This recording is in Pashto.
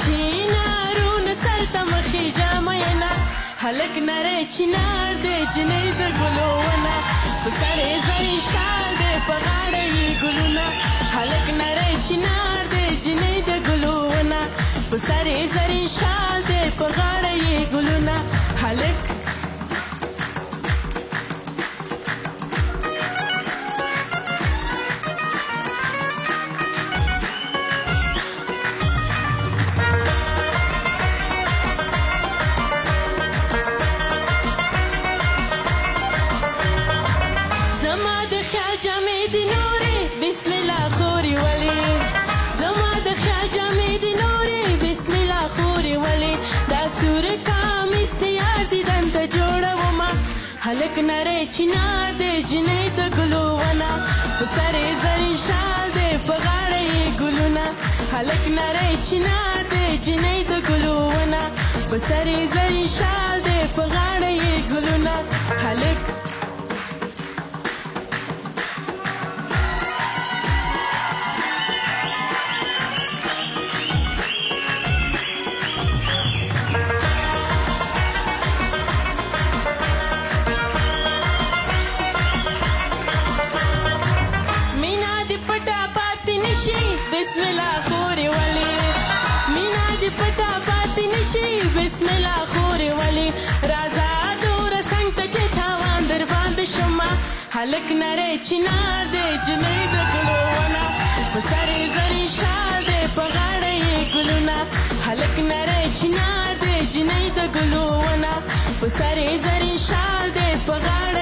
چینارونه سر ته مخې جامینه هلک نری چینار دی جنۍ د ګلو ونه په سر یې زرین شال دی په غاړه یې ګلونه هلک نری چینار دی جنۍ د ګلو ونه په سر یې زرین شال دی په غاړه یې ګلونه هلک هلک نری چینار دی جنۍ د ګلو ونه په سر یې زرین شال دی په غاړه یې ګلونه هلک نری چینار دی جنۍ د ګلو ونه په سر یې زرین شال دی په غاړه یې ګلونه هلک بسم الله خوري ولي مینا دی پټا پاتې نشي بسم الله خوري ولي رازا دور څنګ ته چې تاوان در باندې شمه هلک نری چینار دی جنۍ د ګلو ونه په سر یې زرین شال دی په غاړه یې ګلونه هلک نری چینار دی جنۍ د ګلو ونه په سر یې زرین شال دی په غاړه